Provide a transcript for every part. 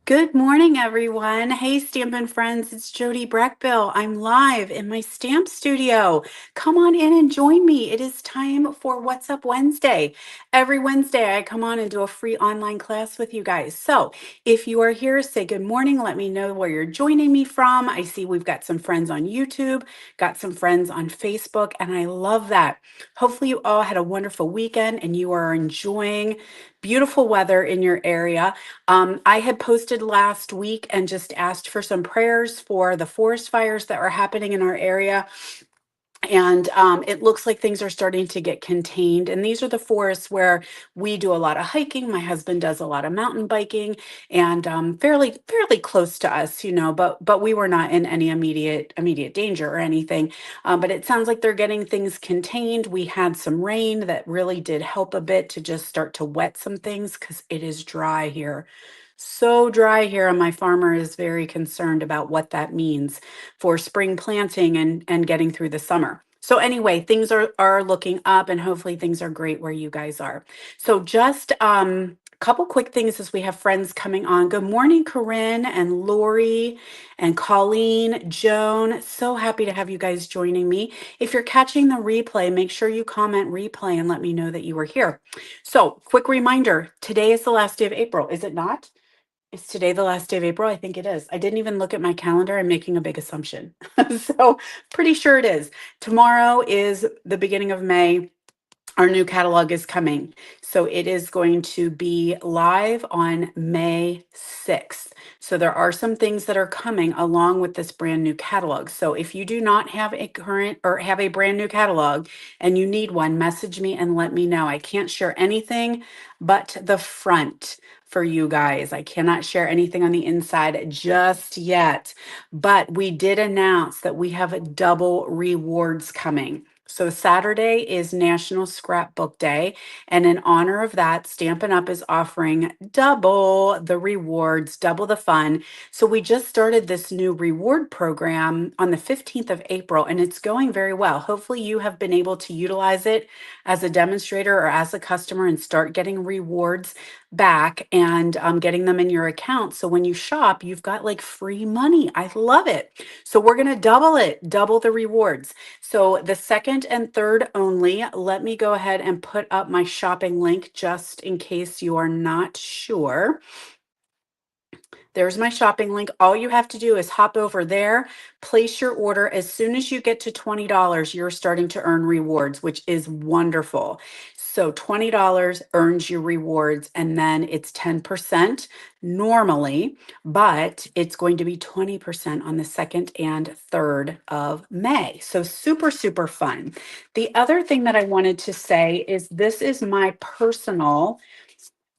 Good morning, everyone. Hey, Stampin' Friends, it's Jody Breckbill. I'm live in my stamp studio. Come on in and join me. It is time for What's Up Wednesday. Every Wednesday, I come on and do a free online class with you guys. So if you are here, say good morning. Let me know where you're joining me from. I see we've got some friends on YouTube, got some friends on Facebook, and I love that. Hopefully, you all had a wonderful weekend and you are enjoying beautiful weather in your area. I had posted last week and just asked for some prayers for the forest fires that are happening in our area. And it looks like things are starting to get contained. And these are the forests where we do a lot of hiking. My husband does a lot of mountain biking, and fairly close to us, But we were not in any immediate danger or anything. But it sounds like they're getting things contained. We had some rain that really did help a bit to just start to wet some things because it is dry here. So dry here, and my farmer is very concerned about what that means for spring planting and getting through the summer. So anyway, things are looking up, and hopefully things are great where you guys are. So just a couple quick things as we have friends coming on. Good morning, Corinne and Lori and Colleen, Joan. So happy to have you guys joining me. If you're catching the replay, make sure you comment replay and let me know that you were here. So quick reminder, today is the last day of April, is it not? Is today the last day of April? I think it is. I didn't even look at my calendar. I'm making a big assumption. So, pretty sure it is. Tomorrow is the beginning of May. Our new catalog is coming. So, it is going to be live on May 6th. So, there are some things that are coming along with this brand new catalog. So, if you do not have a current or have a brand new catalog and you need one, message me and let me know. I can't share anything but the front for you guys. I cannot share anything on the inside just yet, but we did announce that we have double rewards coming. So Saturday is National Scrapbook Day, and in honor of that, Stampin' Up! Is offering double the rewards, double the fun. So we just started this new reward program on the 15th of April, and it's going very well. Hopefully you have been able to utilize it as a demonstrator or as a customer and start getting rewards back and getting them in your account. So when you shop, you've got like free money. I love it. So we're going to double it, double the rewards. So the second and third only. Let me go ahead and put up my shopping link just in case you are not sure. There's my shopping link. All you have to do is hop over there, place your order. As soon as you get to $20, you're starting to earn rewards, which is wonderful. So $20 earns you rewards, and then it's 10% normally, but it's going to be 20% on the 2nd and 3rd of May. So super, super fun. The other thing that I wanted to say is this is my personal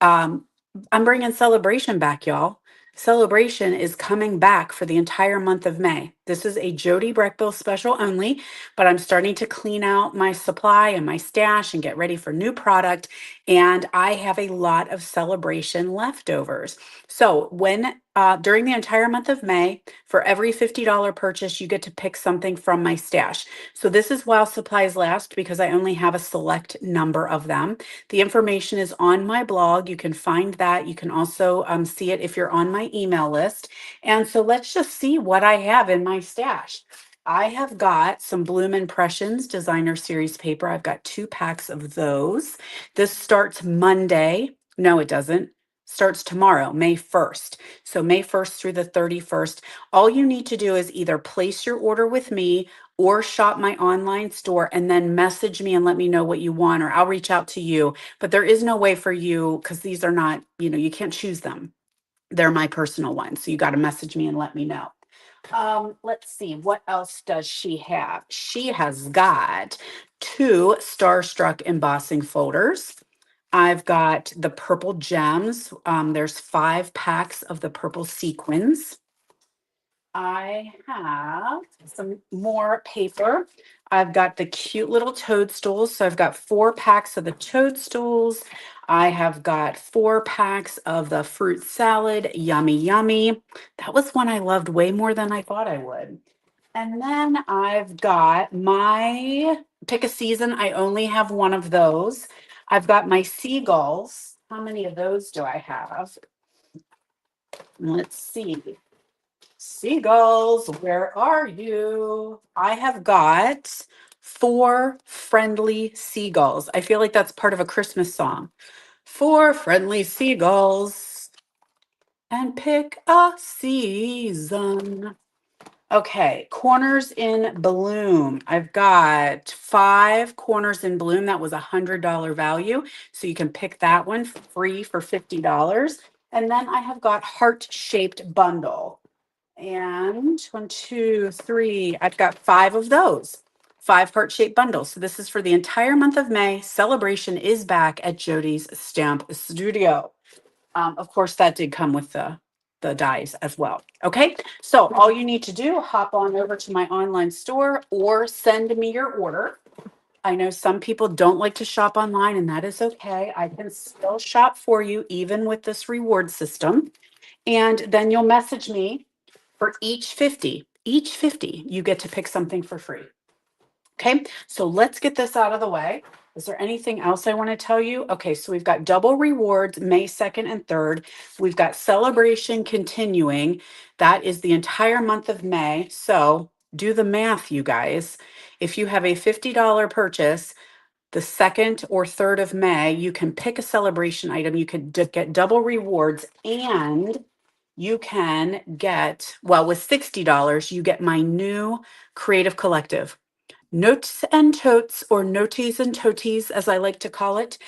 um, I'm bringing celebration back, y'all. Celebration is coming back for the entire month of May. This is a Jody Breckbill special only, but I'm starting to clean out my supply and my stash and get ready for new product. And I have a lot of celebration leftovers. So when during the entire month of May, for every $50 purchase, you get to pick something from my stash. So this is while supplies last because I only have a select number of them. The information is on my blog. You can find that. You can also see it if you're on my email list. And so let's just see what I have in my stash. I have got some Bloom Impressions designer series paper. I've got 2 packs of those. This starts Monday. No, it doesn't. Starts tomorrow, May 1st. So May 1st through the 31st. All you need to do is either place your order with me or shop my online store and then message me and let me know what you want, or I'll reach out to you. But there is no way for you because these are not, you can't choose them. They're my personal ones. So you got to message me and let me know. Let's see, what else does she have? She has got 2 Starstruck embossing folders. I've got the purple gems. There's 5 packs of the purple sequins. I have some more paper. I've got the cute little toadstools. So I've got 4 packs of the toadstools. I have got 4 packs of the fruit salad. Yummy, yummy. That was one I loved way more than I thought I would. And then I've got my pick a season. I only have one of those. I've got my seagulls. How many of those do I have? Let's see. Seagulls, where are you? I have got 4 friendly seagulls. I feel like that's part of a Christmas song. 4 friendly seagulls and pick a season. Okay, corners in bloom. I've got 5 corners in bloom. That was $100 value. So you can pick that one free for $50. And then I have got heart-shaped bundle. And 1, 2, 3, I've got 5 of those. 5 heart-shaped bundles. So this is for the entire month of May. Celebration is back at Jody's Stamp Studio. Of course, that did come with the dies as well. Okay, so all you need to do, hop on over to my online store or send me your order. I know some people don't like to shop online, and that is okay. I can still shop for you, even with this reward system. And then you'll message me for each 50. Each 50, you get to pick something for free. Okay, so let's get this out of the way. Is there anything else I want to tell you? Okay, so we've got double rewards May 2nd and 3rd. We've got celebration continuing. That is the entire month of May. So do the math, you guys. If you have a $50 purchase, the 2nd or 3rd of May, you can pick a celebration item. You could get double rewards, and you can get, well, with $60, you get my new Creative Collective. Notes and Totes, or Noties and Toties, as I like to call it.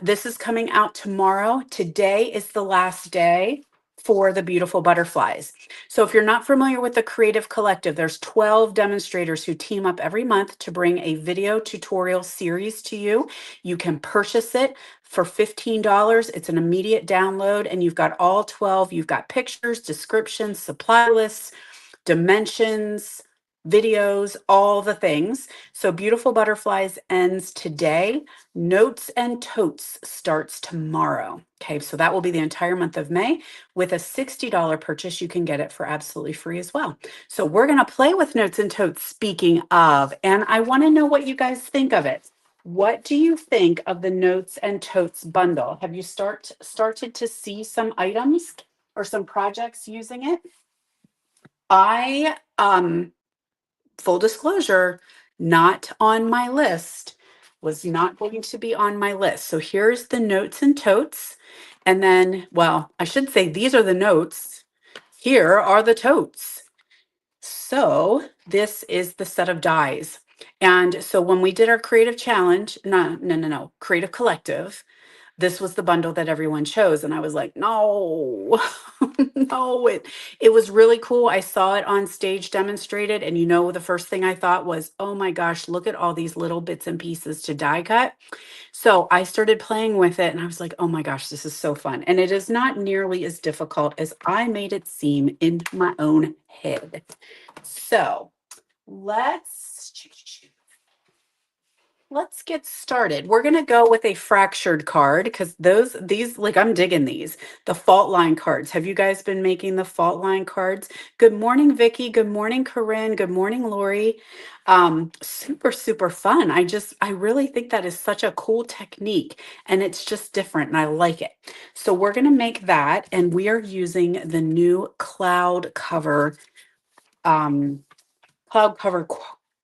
This is coming out tomorrow. Today is the last day for the beautiful butterflies. So if you're not familiar with the Creative Collective, there's 12 demonstrators who team up every month to bring a video tutorial series to you. You can purchase it for $15. It's an immediate download, and you've got all 12. You've got pictures, descriptions, supply lists, dimensions, videos, all the things. So Beautiful Butterflies ends today. Notes and Totes starts tomorrow. Okay, so that will be the entire month of May. With a $60 purchase, you can get it for absolutely free as well. So we're going to play with Notes and Totes, speaking of, and I want to know what you guys think of it. What do you think of the Notes and Totes bundle? Have you started to see some items or some projects using it? I full disclosure, not on my list, was not going to be on my list. So here's the Notes and Totes. And then, well, I should say these are the notes. Here are the totes. So this is the set of dies. And so when we did our creative challenge, no, creative collective, this was the bundle that everyone chose, and I was like, no. No, it was really cool. I saw it on stage demonstrated, and the first thing I thought was, oh my gosh, look at all these little bits and pieces to die cut. So I started playing with it, and I was like, oh my gosh, this is so fun. And it is not nearly as difficult as I made it seem in my own head. So let's get started. We're going to go with a fractured card, because these, like, I'm digging these. The fault line cards. Have you guys been making the fault line cards? Good morning, Vicki. Good morning, Corinne. Good morning, Lori. Super, super fun. I really think that is such a cool technique, and it's just different, and I like it. So we're going to make that, and we are using the new um, cloud cover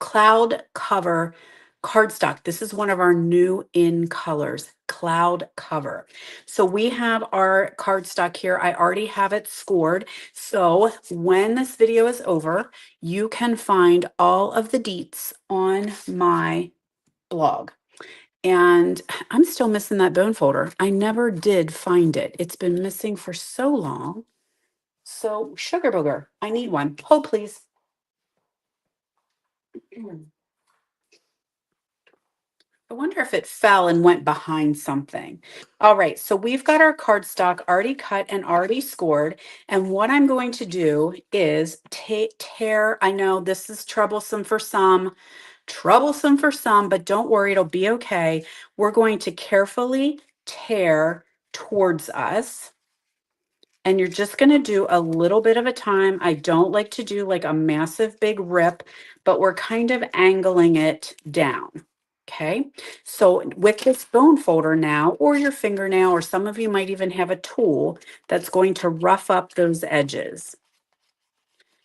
cloud cover cardstock. This is one of our new in colors, cloud cover. So we have our cardstock here. I already have it scored. So when this video is over, you can find all of the deets on my blog. And I'm still missing that bone folder. I never did find it. It's been missing for so long. So sugar booger, I need one. Hold, please. I wonder if it fell and went behind something. All right, so we've got our cardstock already cut and already scored. And what I'm going to do is tear. I know this is troublesome for some, but don't worry, it'll be okay. We're going to carefully tear towards us. And you're just going to do a little bit of a time. I don't like to do like a massive big rip, but we're kind of angling it down. Okay, so with this bone folder now, or your fingernail, or some of you might even have a tool that's going to rough up those edges.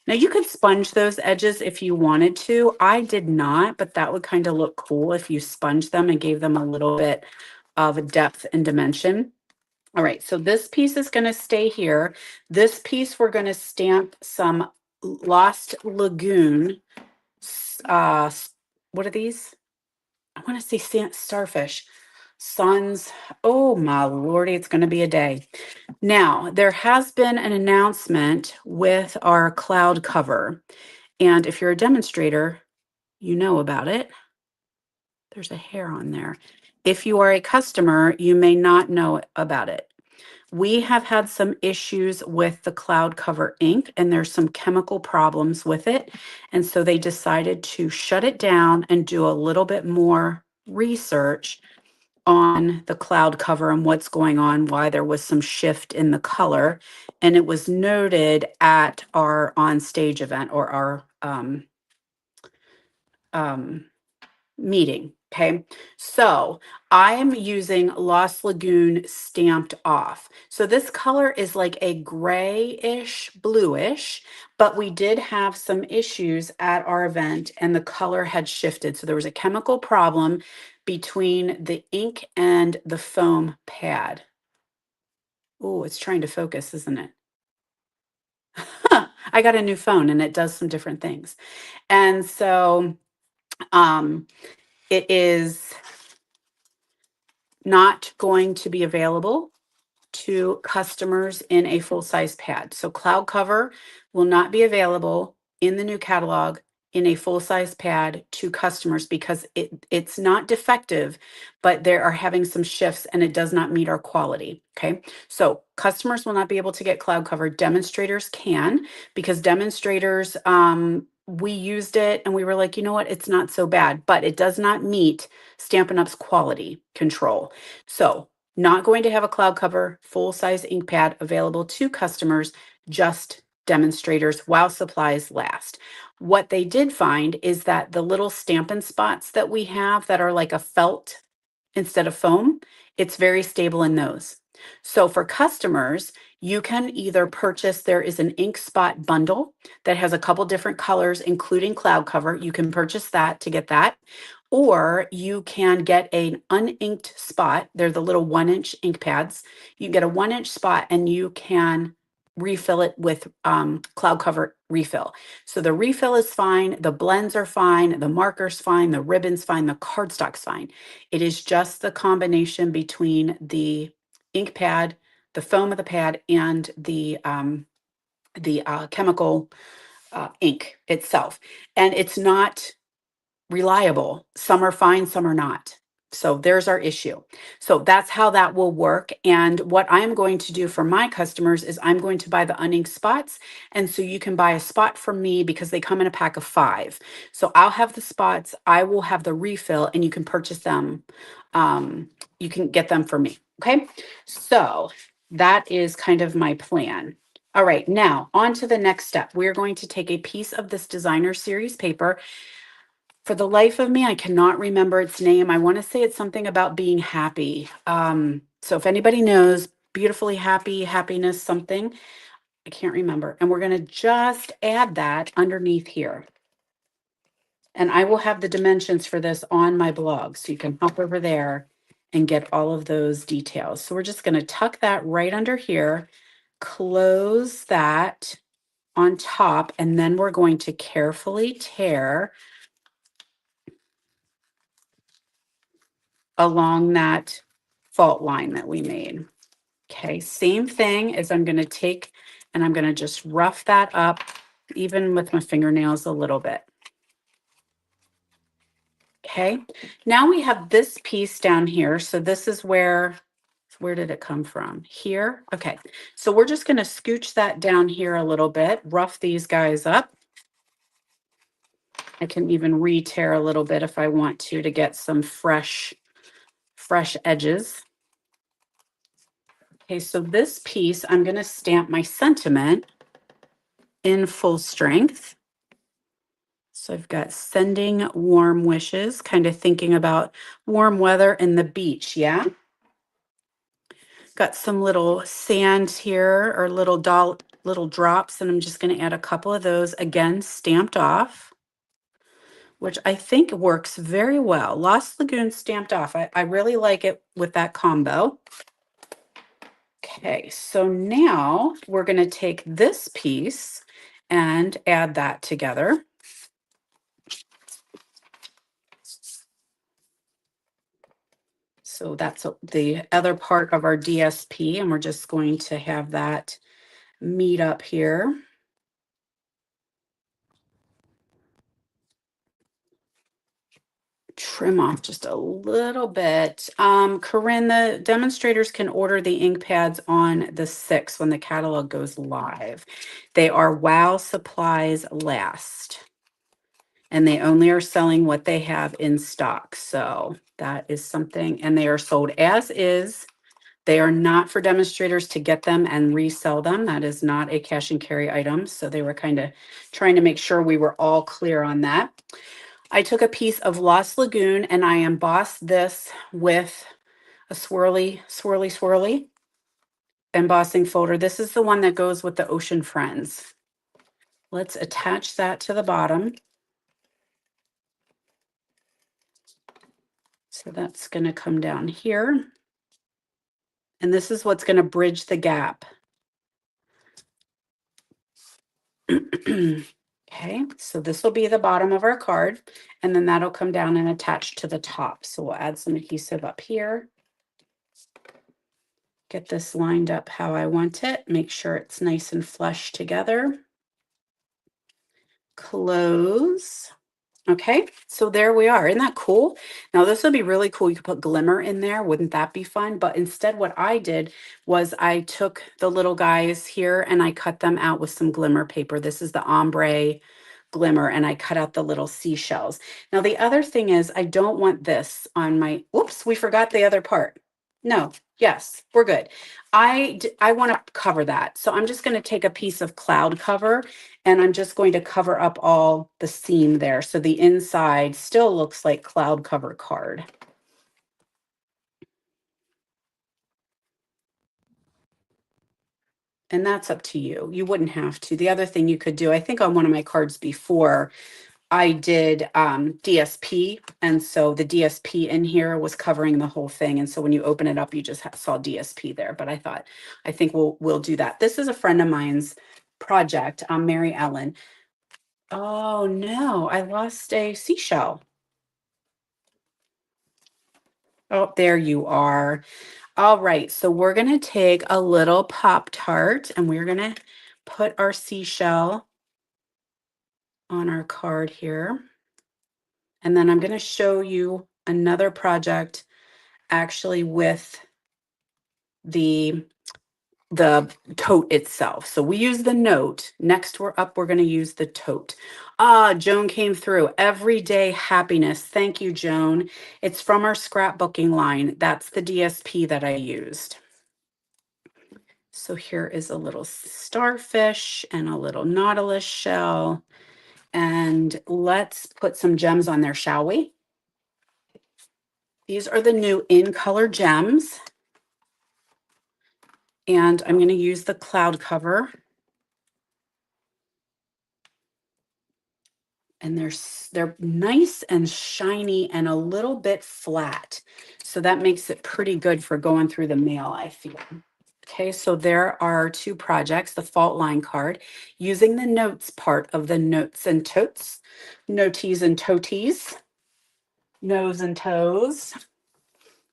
Now you could sponge those edges if you wanted to. I did not, but that would kind of look cool if you sponged them and gave them a little bit of depth and dimension. All right, so this piece is going to stay here. This piece, we're going to stamp some Lost Lagoon. What are these? I want to say starfish. Suns. Oh my lordy, it's going to be a day. Now, there has been an announcement with our cloud cover. And if you're a demonstrator, you know about it. There's a hair on there. If you are a customer, you may not know about it. We have had some issues with the cloud cover ink, and there's some chemical problems with it. And so they decided to shut it down and do a little bit more research on the cloud cover and what's going on, why there was some shift in the color. And it was noted at our on stage event, or our um, meeting. Okay, so I am using Lost Lagoon Stamped Off. So this color is like a grayish, bluish, but we did have some issues at our event and the color had shifted. So there was a chemical problem between the ink and the foam pad. Oh, it's trying to focus, isn't it? I got a new phone and it does some different things. And so it is not going to be available to customers in a full-size pad. So cloud cover will not be available in the new catalog in a full-size pad to customers because it's not defective, but they are having some shifts and it does not meet our quality. Okay, so customers will not be able to get cloud cover. Demonstrators can, because demonstrators, we used it and we were like, you know what, it's not so bad, but it does not meet Stampin' Up's quality control. So not going to have a cloud cover full-size ink pad available to customers, just demonstrators while supplies last. What they did find is that the little Stampin' spots that we have that are like a felt instead of foam, it's very stable in those. So for customers, you can either purchase, there is an ink spot bundle that has a couple different colors, including cloud cover. You can purchase that to get that. Or you can get an uninked spot. They're the little 1-inch ink pads. You get a 1-inch spot and you can refill it with cloud cover refill. So the refill is fine, the blends are fine, the marker's fine, the ribbon's fine, the cardstock's fine. It is just the combination between the ink pad, the foam of the pad, and the chemical ink itself. And it's not reliable. Some are fine, some are not. So there's our issue. So that's how that will work. And what I'm going to do for my customers is I'm going to buy the uninked spots. And so you can buy a spot from me because they come in a pack of 5. So I'll have the spots, I will have the refill, and you can purchase them. You can get them from me. Okay. So that is kind of my plan. All right, now on to the next step. We're going to take a piece of this designer series paper. For the life of me, I cannot remember its name. I want to say it's something about being happy. So if anybody knows, beautifully happy, happiness, something, I can't remember. And we're going to just add that underneath here. And I will have the dimensions for this on my blog, so you can hop over there and get all of those details. So we're just going to tuck that right under here, close that on top, and then we're going to carefully tear along that fault line that we made. Okay, same thing as I'm going to take and I'm going to just rough that up, even with my fingernails a little bit. Okay, now we have this piece down here. So this is where did it come from? Here. Okay, so we're just going to scooch that down here a little bit, rough these guys up. I can even re-tear a little bit if I want to get some fresh edges. Okay, so this piece, I'm going to stamp my sentiment in full strength. So I've got sending warm wishes, kind of thinking about warm weather and the beach. Yeah. Got some little sand here or little drops, and I'm just going to add a couple of those again, stamped off, which I think works very well. Lost Lagoon stamped off. I really like it with that combo. Okay, so now we're going to take this piece and add that together. So that's the other part of our DSP, and we're just going to have that meet up here. Trim off just a little bit. Corinne, the demonstrators can order the ink pads on the 6th when the catalog goes live. They are while supplies last, and they only are selling what they have in stock. So that is something, and they are sold as is. They are not for demonstrators to get them and resell them. That is not a cash and carry item. So they were kind of trying to make sure we were all clear on that. I took a piece of Lost Lagoon and I embossed this with a swirly embossing folder. This is the one that goes with the Ocean Friends. Let's attach that to the bottom. So that's going to come down here. And this is what's going to bridge the gap. Okay, so this will be the bottom of our card, and then that'll come down and attach to the top. So we'll add some adhesive up here. Get this lined up how I want it. Make sure it's nice and flush together. Close. Okay, so there we are. Isn't that cool? Now this would be really cool. You could put glimmer in there. Wouldn't that be fun? But instead what I did was I took the little guys here and I cut them out with some glimmer paper. This is the ombre glimmer, and I cut out the little seashells. Now the other thing is I don't want this on my, oops, we forgot the other part. No, yes, we're good. I want to cover that. So I'm just going to take a piece of cloud cover and I'm just going to cover up all the seam there. So the inside still looks like cloud cover card. And that's up to you. You wouldn't have to. The other thing you could do, I think on one of my cards before, I did DSP. And so the DSP in here was covering the whole thing. And so when you open it up, you just saw DSP there. But I think we'll do that. This is a friend of mine's project, Mary Ellen. Oh no, I lost a seashell. Oh, there you are. All right, so we're going to take a little Pop-Tart and we're going to put our seashell on our card here. And then I'm going to show you another project actually with the tote itself. So we use the note. Next we're going to use the tote. Joan came through. Everyday happiness. Thank you, Joan. It's from our scrapbooking line. That's the DSP that I used. So here is a little starfish and a little nautilus shell. And let's put some gems on there, shall we? These are the new in color gems. And I'm going to use the cloud cover. And they're nice and shiny and a little bit flat. So that makes it pretty good for going through the mail, I feel. Okay, so there are two projects, the fault line card, using the notes part of the notes and totes, noties and toties, nose and toes.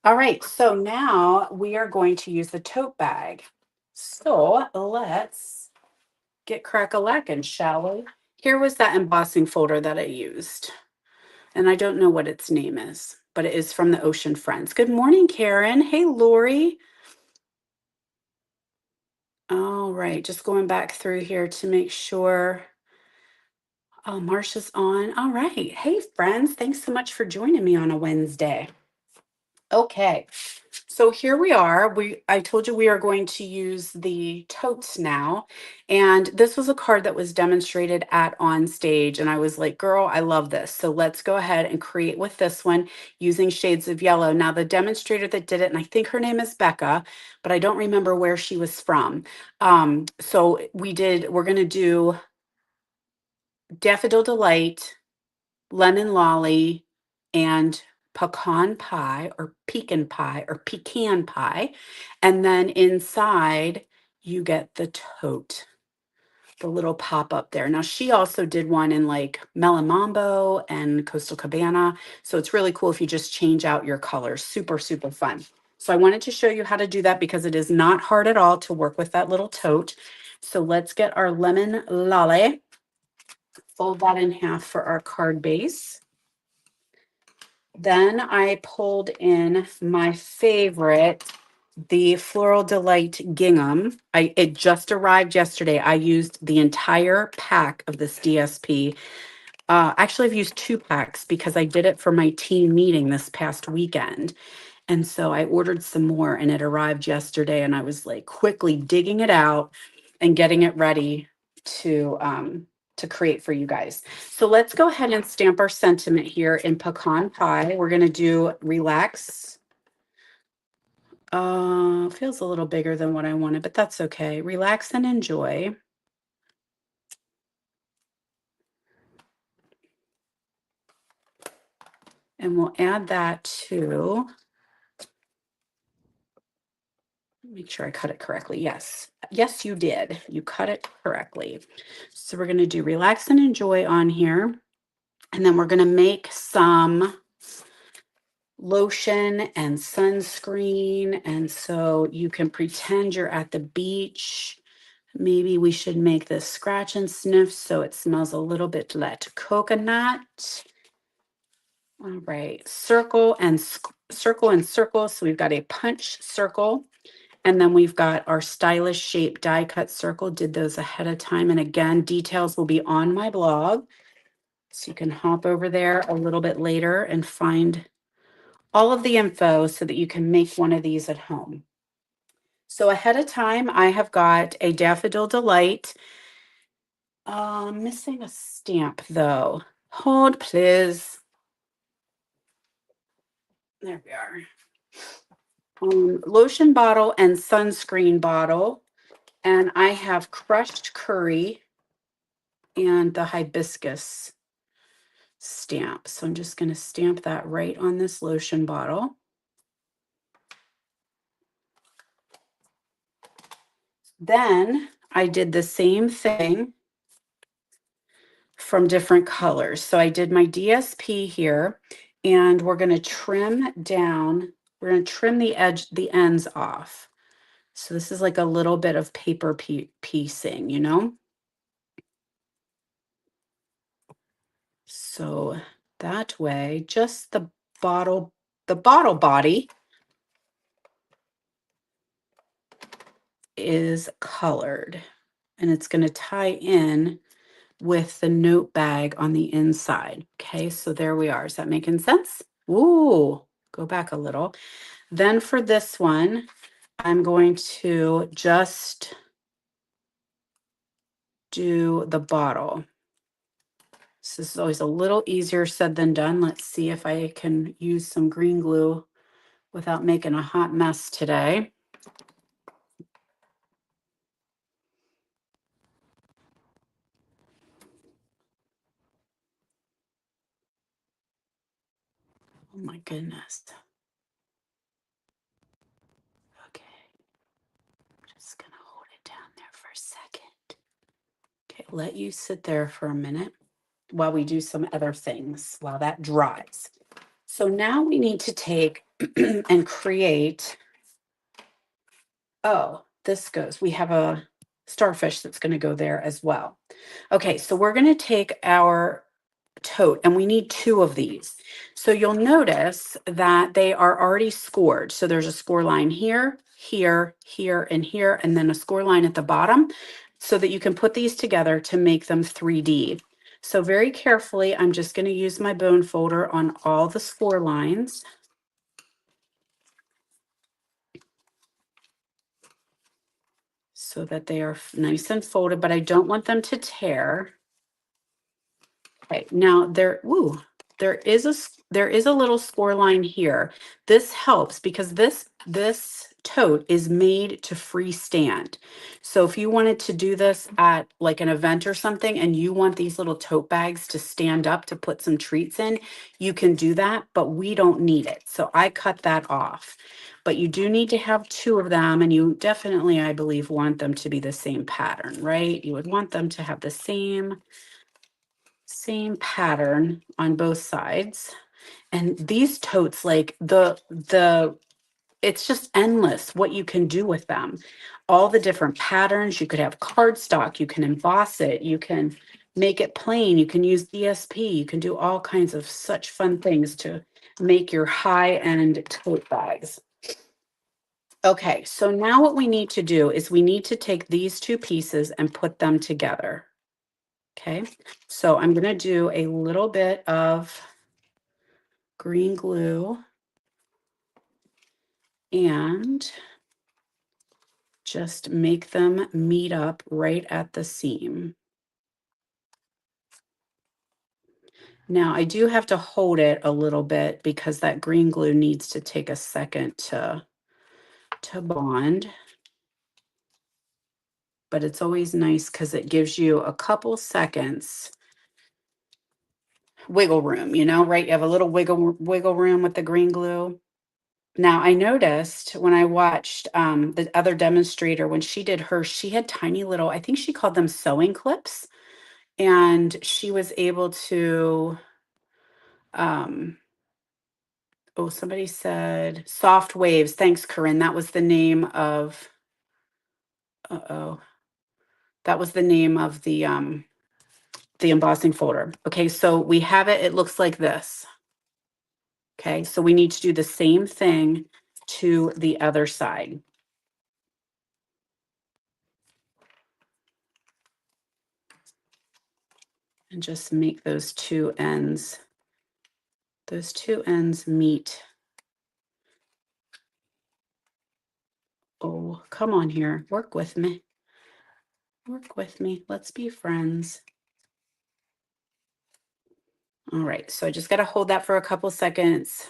All right, so now we are going to use the tote bag. So let's get crack-a-lackin', shall we? Here was that embossing folder that I used. And I don't know what its name is, but it is from the Ocean Friends. Good morning, Karen. Hey, Lori. All right, just going back through here to make sure. Oh, Marsha's on. All right. Hey, friends. Thanks so much for joining me on a Wednesday. Okay, So here we are. I told you we are going to use the totes now. And this was a card that was demonstrated at On Stage. And I was like, girl, I love this. So let's go ahead and create with this one using shades of yellow. Now, the demonstrator that did it, and I think her name is Becca, but I don't remember where she was from. We're going to do Daffodil Delight, lemon lolly, and pecan pie. And then inside, you get the tote, the little pop up there. Now, she also did one in like Melon Mambo and Coastal Cabana. So it's really cool if you just change out your colors. Super, super fun. So I wanted to show you how to do that because it is not hard at all to work with that little tote. So let's get our lemon lolly, fold that in half for our card base. Then I pulled in my favorite, the Floral Delight gingham. It just arrived yesterday. I used the entire pack of this DSP. Actually, I've used 2 packs because I did it for my team meeting this past weekend. And so I ordered some more and it arrived yesterday, and I was like quickly digging it out and getting it ready to create for you guys. So let's go ahead and stamp our sentiment here in pecan pie. We're going to do relax. Feels a little bigger than what I wanted, but that's okay. Relax and enjoy. And we'll add that to, make sure I cut it correctly. Yes. Yes, you did. You cut it correctly. So we're going to do relax and enjoy on here. And then we're going to make some lotion and sunscreen. And so you can pretend you're at the beach. Maybe we should make this scratch and sniff so it smells a little bit like coconut. All right, circle and circle and circle. So we've got a punch circle. And then we've got our stylish shape die cut circle. Did those ahead of time. And again, details will be on my blog. So you can hop over there a little bit later and find all of the info so that you can make one of these at home. So ahead of time, I have got a Daffodil Delight. Missing a stamp though. Hold, please. There we are. Lotion bottle and sunscreen bottle. And I have crushed curry and the hibiscus stamp. So I'm just going to stamp that right on this lotion bottle. Then I did the same thing from different colors. So I did my DSP here, and we're going to trim down. We're going to trim the ends off. So this is like a little bit of paper piecing, you know? So that way, just the bottle body is colored, and it's going to tie in with the note bag on the inside. Okay, so there we are. Is that making sense? Ooh, go back a little. Then for this one, I'm going to just do the bottle. So this is always a little easier said than done. Let's see if I can use some green glue without making a hot mess today. Oh my goodness. Okay. I'm just going to hold it down there for a second. Okay, let you sit there for a minute while we do some other things while that dries. So now we need to take and create, we have a starfish that's going to go there as well. Okay, so we're going to take our tote, and we need 2 of these. So you'll notice that they are already scored. So there's a score line here, here, here, and here, and then a score line at the bottom so that you can put these together to make them 3D. So very carefully, I'm just going to use my bone folder on all the score lines. so that they are nice and folded, but I don't want them to tear. Okay, now there is there is a little score line here. This helps because this tote is made to freestand. So if you wanted to do this at like an event or something and you want these little tote bags to stand up to put some treats in, you can do that, but we don't need it. So I cut that off. But you do need to have two of them, and you definitely, I believe, want them to be the same pattern, right? You would want them to have the same pattern on both sides. And these totes, like the it's just endless what you can do with them. All the different patterns. You could have cardstock, you can emboss it, you can make it plain, you can use ESP, you can do all kinds of such fun things to make your high-end tote bags. Okay, so now what we need to do is we need to take these two pieces and put them together. Okay, so I'm going to do a little bit of green glue and just make them meet up right at the seam. Now I do have to hold it a little bit because that green glue needs to take a second to bond. But it's always nice because it gives you a couple seconds wiggle room, you know, right? You have a little wiggle room with the green glue. Now, I noticed when I watched the other demonstrator, when she did hers, she had tiny little, I think she called them sewing clips, and she was able to, um, oh, somebody said soft waves. Thanks, Corinne. That was the name of, uh-oh, that was the name of the embossing folder. Okay, so we have it, it looks like this. Okay, so we need to do the same thing to the other side. And just make those two ends meet. Oh, come on here. Work with me. Work with me. Let's be friends. All right, so I just got to hold that for a couple seconds.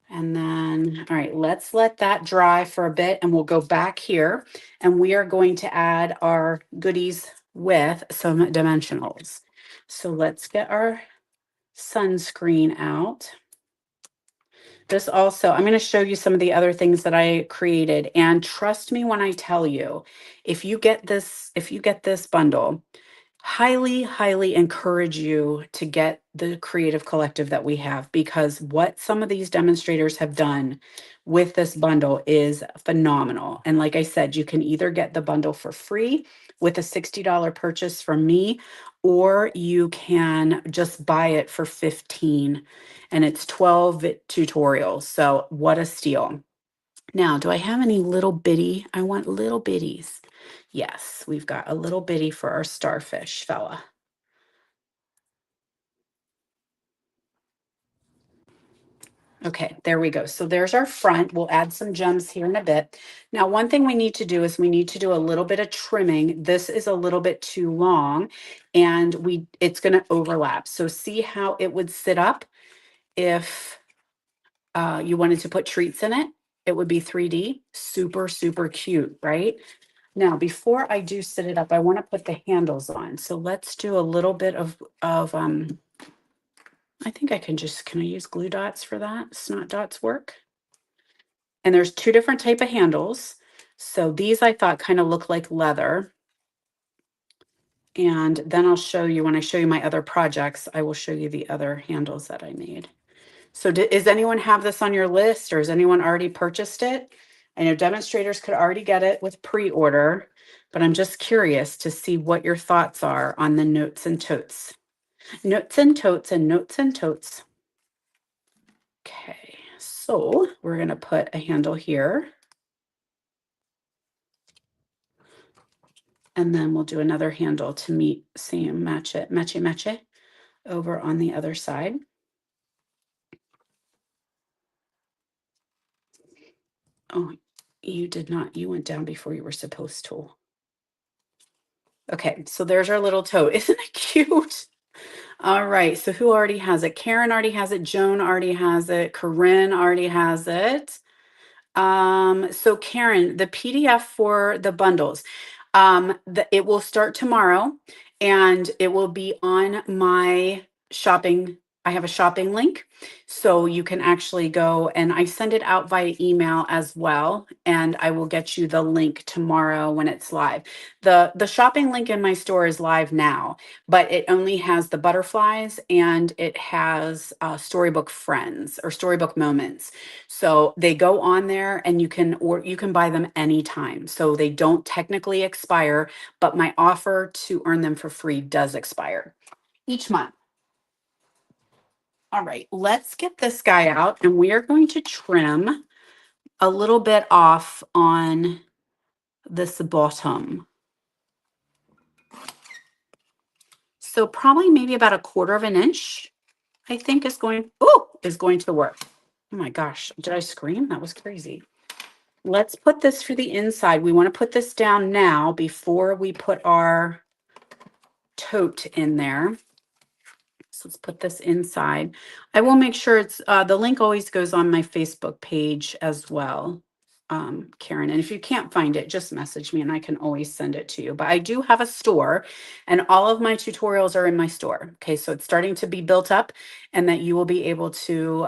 And then, all right, let's let that dry for a bit and we'll go back here and we are going to add our goodies with some dimensionals. So let's get our sunscreen out. This also, I'm going to show you some of the other things that I created. And trust me when I tell you, if you get this bundle, highly, highly encourage you to get the creative collective that we have, because what some of these demonstrators have done with this bundle is phenomenal. And like I said, you can either get the bundle for free with a $60 purchase from me, or you can just buy it for $15, and it's 12 tutorials. So what a steal. Now, do I have any little bitty? I want little bitties. Yes, we've got a little bitty for our starfish fella. Okay, there we go. So there's our front. We'll add some gems here in a bit. Now, one thing we need to do is we need to do a little bit of trimming. This is a little bit too long and it's going to overlap. So see how it would sit up if you wanted to put treats in it. It would be 3D, super, super cute, right? Now, before I do sit it up, I want to put the handles on. So let's do a little bit of I think I can I use glue dots for that? Snot dots work. And there's two different type of handles. So these I thought kind of look like leather. And then I'll show you, when I show you my other projects, I will show you the other handles that I made. So does anyone have this on your list, or has anyone already purchased it? I know demonstrators could already get it with pre-order, but I'm just curious to see what your thoughts are on the notes and totes. Notes and totes and notes and totes. Okay, so we're going to put a handle here. And then we'll do another handle to match it over on the other side. Oh, You did not, you went down before you were supposed to. Okay, so there's our little tote. Isn't it cute? All right, so who already has it? Karen already has it. Joan already has it. Corinne already has it. So Karen, the PDF for the bundles, it will start tomorrow and it will be on my shopping. I have a shopping link, so you can actually go and I send it out via email as well, and I will get you the link tomorrow when it's live. The shopping link in my store is live now, but it only has the butterflies and it has storybook friends or storybook moments. So they go on there and you can buy them anytime. So they don't technically expire, but my offer to earn them for free does expire each month. All right, let's get this guy out and we are going to trim a little bit off on this bottom. So probably maybe about 1/4 inch, I think is going to work. Oh my gosh, did I scream? That was crazy. Let's put this for the inside. We want to put this down now before we put our tote in there. So let's put this inside. I will make sure it's, the link always goes on my Facebook page as well, Karen. And if you can't find it, just message me and I can always send it to you. But I do have a store and all of my tutorials are in my store. Okay, so it's starting to be built up and that you will be able to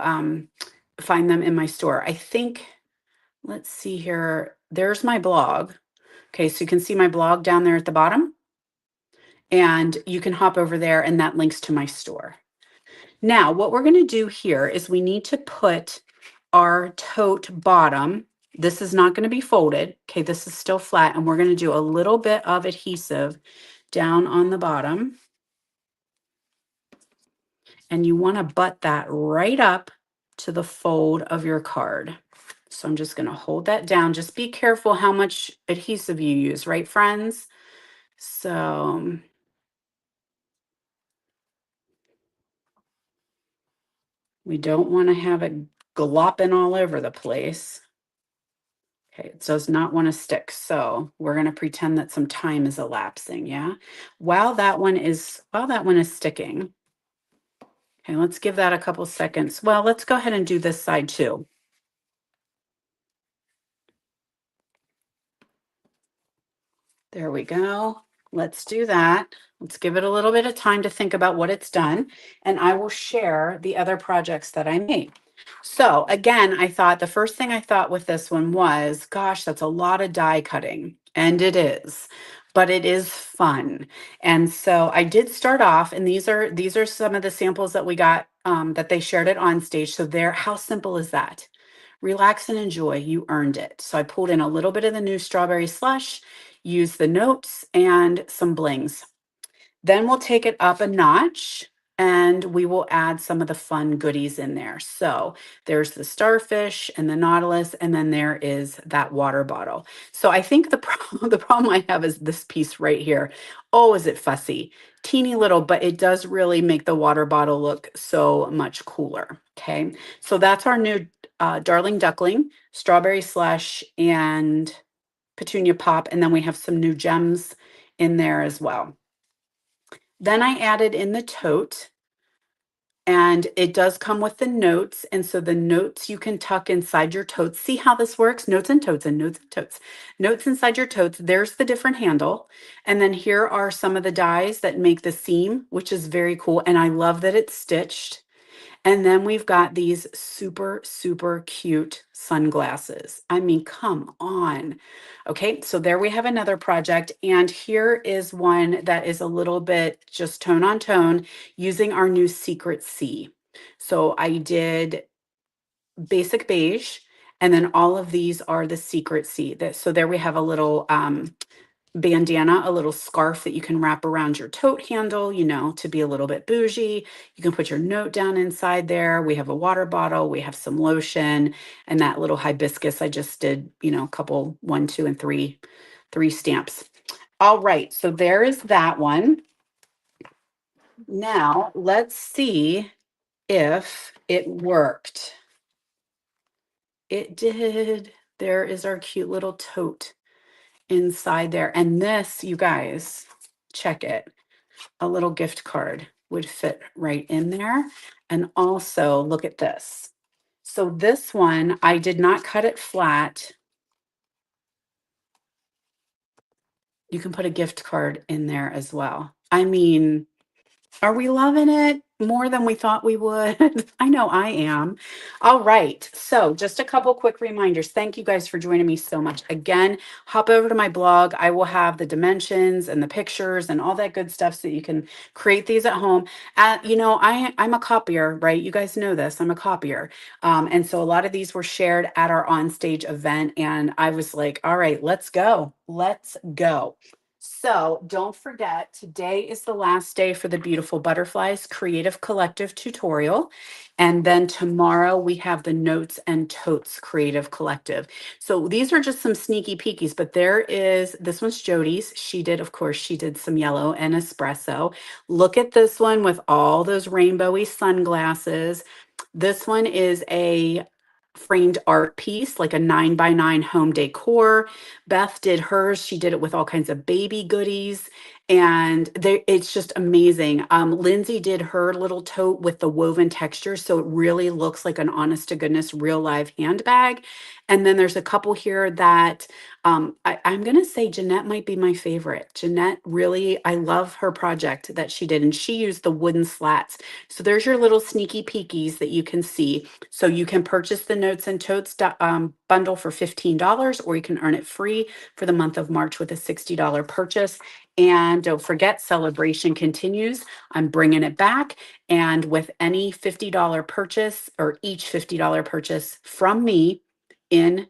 find them in my store. I think, let's see here. There's my blog. Okay, so you can see my blog down there at the bottom and you can hop over there and that links to my store. Now, what we're going to do here is we need to put our tote bottom. This is not going to be folded. Okay, this is still flat and we're going to do a little bit of adhesive down on the bottom. And you want to butt that right up to the fold of your card. So I'm just going to hold that down. Just be careful how much adhesive you use, right, friends? So we don't want to have it glopping all over the place. Okay, it does not want to stick. So we're going to pretend that some time is elapsing, yeah? While that one is sticking. Okay, let's give that a couple seconds. Well, let's go ahead and do this side too. There we go. Let's do that. Let's give it a little bit of time to think about what it's done, and I will share the other projects that I made. So again, I thought the first thing I thought with this one was, gosh, that's a lot of die cutting, and it is, but it is fun. And so I did start off, and these are some of the samples that we got that they shared it on stage. So there, how simple is that? Relax and enjoy. You earned it. So I pulled in a little bit of the new strawberry slush, used the notes and some blings. Then we'll take it up a notch and we will add some of the fun goodies in there. So there's the starfish and the nautilus, and then there is that water bottle. So I think the problem I have is this piece right here. Oh, is it fussy? Teeny little, but it does really make the water bottle look so much cooler. Okay, so that's our new Darling Duckling, Strawberry Slush, and Petunia Pop, and then we have some new gems in there as well. Then I added in the tote, and it does come with the notes. And so the notes you can tuck inside your totes. See how this works? Notes and totes and notes and totes. Notes inside your totes. There's the different handle. And then here are some of the dies that make the seam, which is very cool. And I love that it's stitched. And then we've got these super, super cute sunglasses. I mean, come on. Okay, so there we have another project. And here is one that is a little bit just tone on tone using our new Secret C. So I did basic beige, and then all of these are the Secret C. So there we have a little bandana, a little scarf that you can wrap around your tote handle, to be a little bit bougie. You can put your note down inside there. We have a water bottle, we have some lotion, and that little hibiscus. I just did, a couple, 1, 2, and 3 stamps. All right, so there is that one. Now let's see if it worked. It did. There is our cute little tote inside there. And this, you guys, check it. A little gift card would fit right in there. And also, look at this. So this one, I did not cut it flat. You can put a gift card in there as well. I mean, are we loving it more than we thought we would? I know I am. All right. So, just a couple quick reminders. Thank you guys for joining me so much. Again, hop over to my blog. I will have the dimensions and the pictures and all that good stuff so that you can create these at home. I'm a copier, right? You guys know this. I'm a copier. And so, a lot of these were shared at our onstage event. And I was like, all right, let's go. Let's go. So don't forget, today is the last day for the Beautiful Butterflies Creative Collective tutorial. And then tomorrow we have the Notes and Totes Creative Collective. So these are just some sneaky peekies, but this one's Jody's. Of course, she did some yellow and espresso. Look at this one with all those rainbowy sunglasses. This one is a framed art piece, like a 9x9 home decor. Beth did hers. She did it with all kinds of baby goodies, and it's just amazing. Lindsay did her little tote with the woven texture, so it really looks like an honest to goodness real live handbag. And then there's a couple here that I'm going to say Jeanette might be my favorite. Jeanette really, I love her project that she did, and she used the wooden slats. So there's your little sneaky peekies that you can see. So you can purchase the Notes and Totes bundle for $15, or you can earn it free for the month of March with a $60 purchase. And don't forget, celebration continues. I'm bringing it back. And with any $50 purchase, or each $50 purchase from me in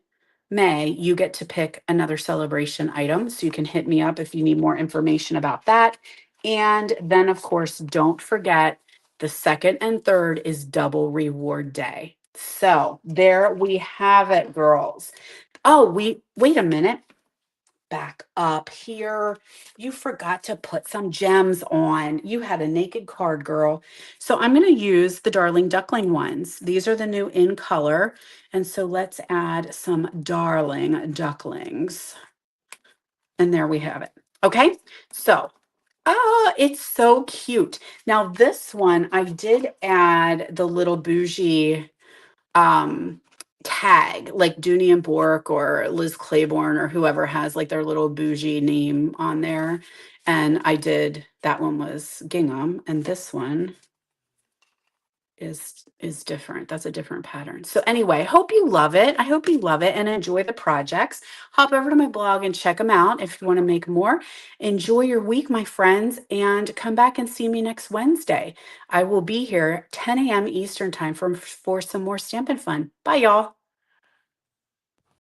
May, you get to pick another celebration item. So you can hit me up if you need more information about that. And then, of course, don't forget, the second and third is double reward day. So there we have it, girls. Oh, wait a minute. Back up here. You forgot to put some gems on. You had a naked card, girl. So I'm going to use the Darling Duckling ones. These are the new in color. And so let's add some Darling Ducklings. And there we have it. Okay. So it's so cute. Now, this one, I did add the little bougie um tag, like Dooney and Bork or Liz Claiborne or whoever has like their little bougie name on there. And that one was gingham, and this one is different. That's a different pattern. So anyway, hope you love it. I hope you love it and enjoy the projects. Hop over to my blog and check them out if you want to make more. Enjoy your week, my friends, and come back and see me next Wednesday. I will be here 10 a.m. Eastern time for some more Stampin' Fun. Bye, y'all.